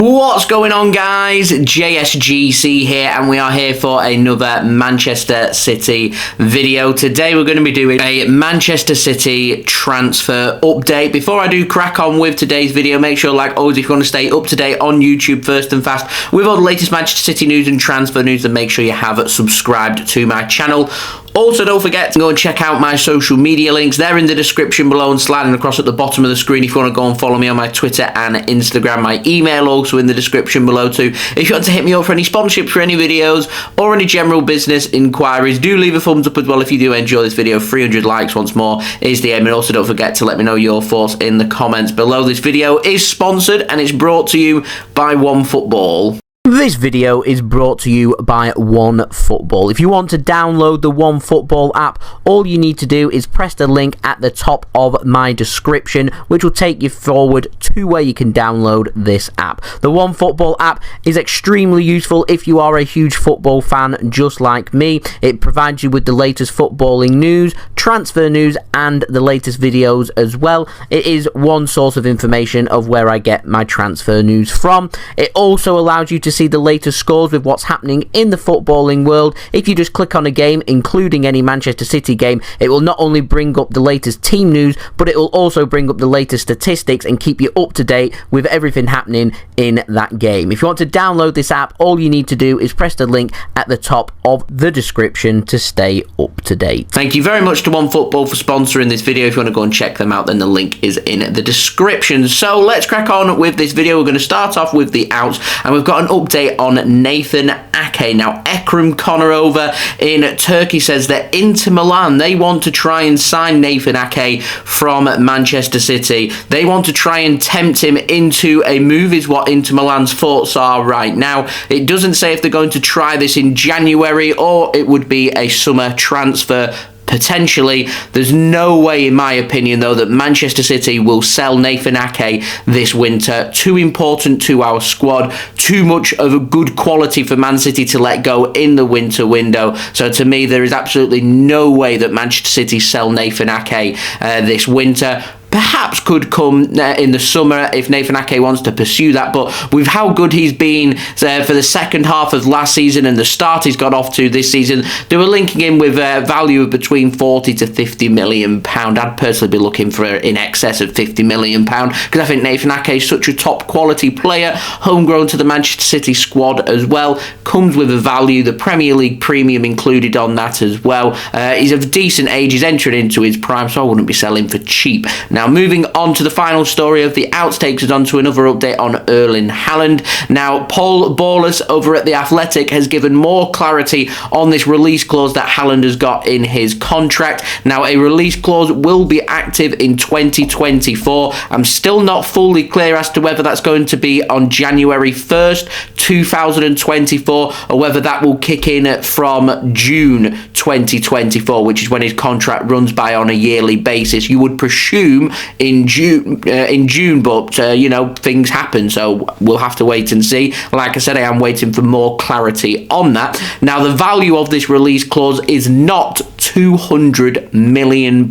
What's going on, guys? JSGC here, and we are here for another Manchester City video. Today we're going to be doing a Manchester City transfer update. Before I do crack on with today's video, make sure, like always, if you want to stay up to date on YouTube first and fast with all the latest Manchester City news and transfer news, then make sure you have subscribed to my channel. Also, don't forget to go and check out my social media links. They're in the description below and sliding across at the bottom of the screen if you want to go and follow me on my Twitter and Instagram. My email also in the description below too. If you want to hit me up for any sponsorships for any videos or any general business inquiries, do leave a thumbs up as well if you do enjoy this video. 300 likes once more is the aim. And also don't forget to let me know your thoughts in the comments below. This video is sponsored and it's brought to you by OneFootball. This video is brought to you by OneFootball. If you want to download the OneFootball app, all you need to do is press the link at the top of my description, which will take you forward to where you can download this app. The OneFootball app is extremely useful if you are a huge football fan just like me. It provides you with the latest footballing news, transfer news, and the latest videos as well. It is one source of information of where I get my transfer news from. It also allows you to see the latest scores with what's happening in the footballing world. If you just click on a game, including any Manchester City game, it will not only bring up the latest team news, but it will also bring up the latest statistics and keep you up to date with everything happening in that game. If you want to download this app, all you need to do is press the link at the top of the description to stay up to date. Thank you very much to OneFootball for sponsoring this video. If you want to go and check them out, then the link is in the description. So let's crack on with this video. We're going to start off with the outs, and we've got an update on Nathan Ake. Now, Ekrum Konur over in Turkey says that Inter Milan, they want to try and sign Nathan Ake from Manchester City. They want to try and tempt him into a move, is what Inter Milan's thoughts are right now. It doesn't say if they're going to try this in January or it would be a summer transfer. Potentially. There's no way, in my opinion, though, that Manchester City will sell Nathan Ake this winter. Too important to our squad. Too much of a good quality for Man City to let go in the winter window. So to me, there is absolutely no way that Manchester City sell Nathan Ake this winter. Perhaps could come in the summer if Nathan Ake wants to pursue that, but with how good he's been for the second half of last season and the start he's got off to this season, they were linking him with a value of between 40 to 50 million pound. I'd personally be looking for in excess of 50 million pound because I think Nathan Ake is such a top quality player, homegrown to the Manchester City squad as well, comes with a value, the Premier League premium included on that as well. He's of decent age, he's entering into his prime, so I wouldn't be selling for cheap. Now, moving on to the final story of the outs takes us on to another update on Erling Haaland. Now, Ballus over at The Athletic has given more clarity on this release clause that Haaland has got in his contract. Now, a release clause will be active in 2024. I'm still not fully clear as to whether that's going to be on January 1st, 2024, or whether that will kick in from June 2024, which is when his contract runs by on a yearly basis. You would presume in June, but you know, things happen, so we'll have to wait and see. Like I said, I am waiting for more clarity on that. Now, the value of this release clause is not £200 million.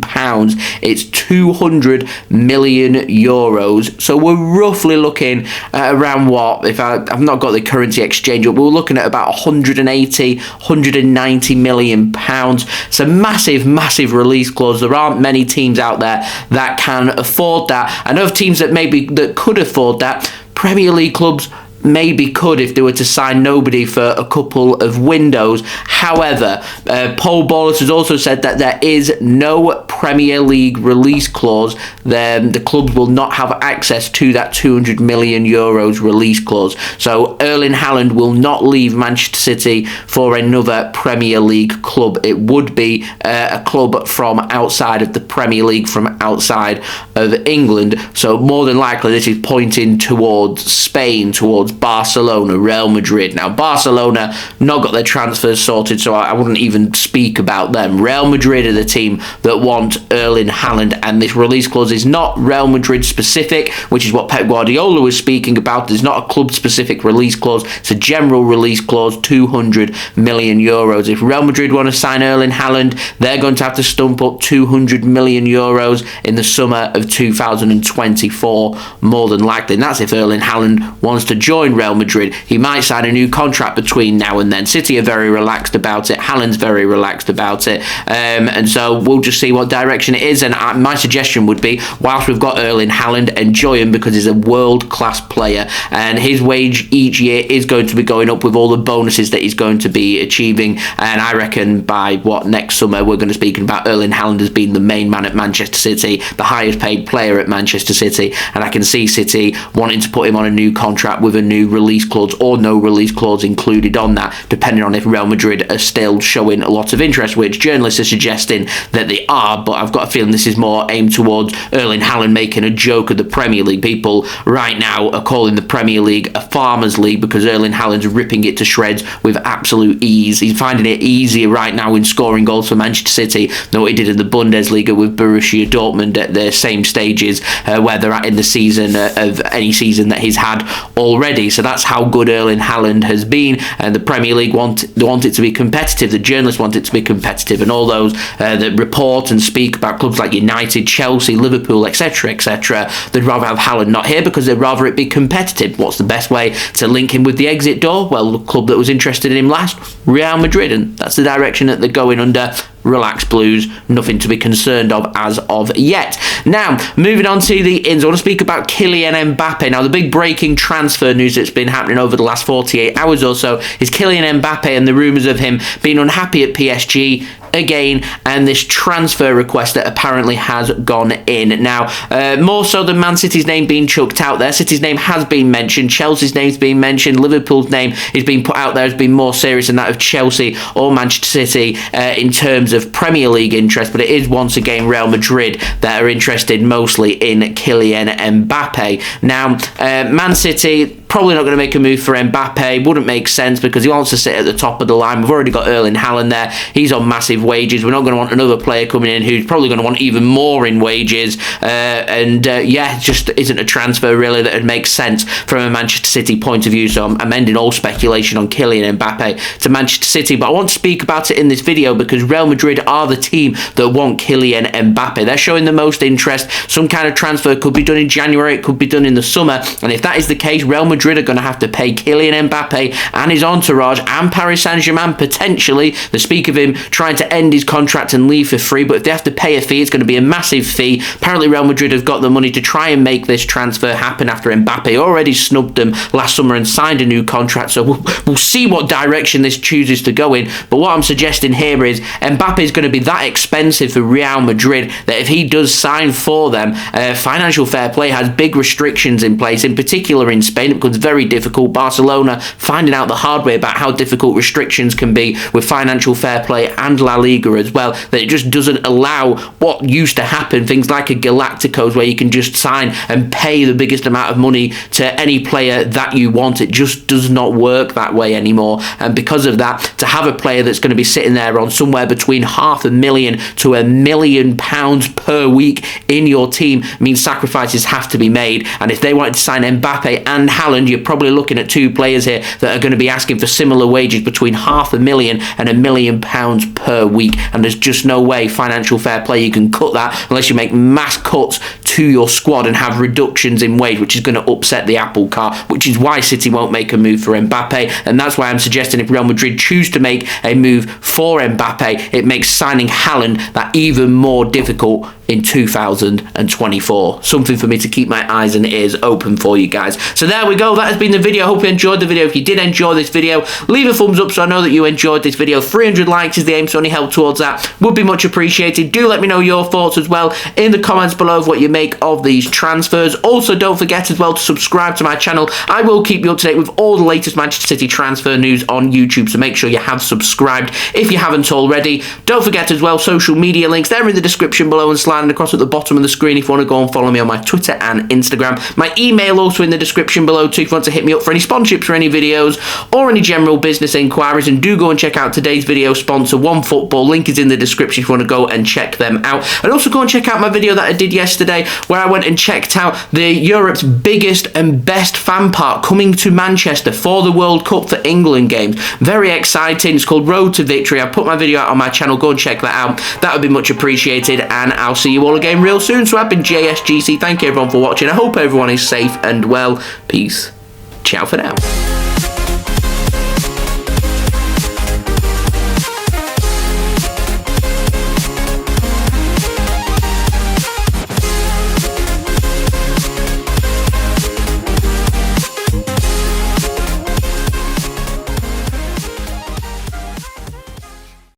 It's 200 million euros. So we're roughly looking at around what, if I've not got the currency exchange up, we're looking at about 180, 190 million pounds. It's a massive release clause. There aren't many teams out there that can afford that. I know of teams that could afford that. Premier League clubs maybe could if they were to sign nobody for a couple of windows. However, Paul Ballus has also said that there is no Premier League release clause. The clubs will not have access to that 200 million euros release clause. So Erling Haaland will not leave Manchester City for another Premier League club. It would be a club from outside of the Premier League, from outside of England. So more than likely this is pointing towards Spain, towards Barcelona, Real Madrid. Now, Barcelona not got their transfers sorted, so I wouldn't even speak about them. Real Madrid are the team that want Erling Haaland, and this release clause is not Real Madrid specific, which is what Pep Guardiola was speaking about. There's not a club specific release clause. It's a general release clause, 200 million euros. If Real Madrid want to sign Erling Haaland, they're going to have to stump up 200 million euros in the summer of 2024, more than likely. And that's if Erling Haaland wants to join join Real Madrid. He might sign a new contract between now and then. City are very relaxed about it. Haaland's very relaxed about it. And so we'll just see what direction it is. And my suggestion would be, whilst we've got Erling Haaland, enjoy him because he's a world-class player. And his wage each year is going to be going up with all the bonuses that he's going to be achieving. And I reckon by next summer, we're going to be speaking about Erling Haaland as being the main man at Manchester City, the highest paid player at Manchester City. And I can see City wanting to put him on a new contract with a new release clause or no release clause included on that, depending on if Real Madrid are still showing a lot of interest, which journalists are suggesting that they are. But I've got a feeling this is more aimed towards Erling Haaland making a joke of the Premier League. People right now are calling the Premier League a farmers league because Erling Haaland's ripping it to shreds with absolute ease. He's finding it easier right now in scoring goals for Manchester City than what he did in the Bundesliga with Borussia Dortmund at the same stages where they're at in the season of any season that he's had already. So that's how good Erling Haaland has been. And the Premier League want it to be competitive. The journalists want it to be competitive, and all those that report and speak about clubs like United, Chelsea, Liverpool, etc., etc., they'd rather have Haaland not here because they'd rather it be competitive. What's the best way to link him with the exit door? Well, the club that was interested in him last, Real Madrid, and that's the direction that they're going under. Relax, Blues, nothing to be concerned of as of yet. Now, moving on to the ins, I want to speak about Kylian Mbappe. Now, the big breaking transfer news that's been happening over the last 48 hours or so is Kylian Mbappe and the rumours of him being unhappy at PSG again, and this transfer request that apparently has gone in. Now, more so than Man City's name being chucked out there, City's name has been mentioned, Chelsea's name's been mentioned, Liverpool's name is being put out there as being more serious than that of Chelsea or Manchester City in terms of Premier League interest, but it is once again Real Madrid that are interested mostly in Kylian Mbappe. Now, Man City probably not going to make a move for Mbappe. Wouldn't make sense because he wants to sit at the top of the line. We've already got Erling Haaland there. He's on massive wages. We're not going to want another player coming in who's probably going to want even more in wages. Yeah, it just isn't a transfer really that would make sense from a Manchester City point of view. So I'm ending all speculation on Kylian Mbappe to Manchester City. But I want to speak about it in this video because Real Madrid are the team that want Kylian Mbappe. They're showing the most interest. Some kind of transfer could be done in January. It could be done in the summer. And if that is the case, Real Madrid are going to have to pay Kylian Mbappe and his entourage and Paris Saint Germain potentially. They speak of him trying to end his contract and leave for free, but if they have to pay a fee, it's going to be a massive fee. Apparently Real Madrid have got the money to try and make this transfer happen after Mbappe already snubbed them last summer and signed a new contract. So we'll see what direction this chooses to go in. But what I'm suggesting here is Mbappe is going to be that expensive for Real Madrid that if he does sign for them, financial fair play has big restrictions in place, in particular in Spain. It becomes very difficult. Barcelona finding out the hard way about how difficult restrictions can be with financial fair play and La Liga as well, that it just doesn't allow what used to happen, things like a Galacticos where you can just sign and pay the biggest amount of money to any player that you want. It just does not work that way anymore, and because of that, to have a player that's going to be sitting there on somewhere between £500,000 to £1 million per week in your team means sacrifices have to be made. And if they wanted to sign Mbappe and Haaland, you're probably looking at two players here that are going to be asking for similar wages between £500,000 and £1 million per week, and there's just no way financial fair play you can cut that unless you make mass cuts to your squad and have reductions in wage, which is going to upset the apple cart, which is why City won't make a move for Mbappe. And that's why I'm suggesting if Real Madrid choose to make a move for Mbappe, it makes signing Haaland that even more difficult in 2024. Something for me to keep my eyes and ears open for you guys. So there we go. That has been the video. I hope you enjoyed the video. If you did enjoy this video, leave a thumbs up so I know that you enjoyed this video. 300 likes is the aim, so any help towards that would be much appreciated. Do let me know your thoughts as well in the comments below of what you make of these transfers. Also, don't forget as well to subscribe to my channel. I will keep you up to date with all the latest Manchester City transfer news on YouTube, so make sure you have subscribed if you haven't already. Don't forget as well, social media links, they're in the description below and sliding across at the bottom of the screen if you want to go and follow me on my Twitter and Instagram. My email also in the description below too if you want to hit me up for any sponsorships for any videos or any general business inquiries. And do go and check out today's video sponsor, OneFootball. Link is in the description if you want to go and check them out. And also go and check out my video that I did yesterday where I went and checked out the Europe's biggest and best fan park coming to Manchester for the World Cup for England games. Very exciting. It's called Road to Victory. I put my video out on my channel. Go and check that out. That would be much appreciated, and I'll see you all again real soon. So I've been JSGC. Thank you everyone for watching. I hope everyone is safe and well. Peace. ciao for now.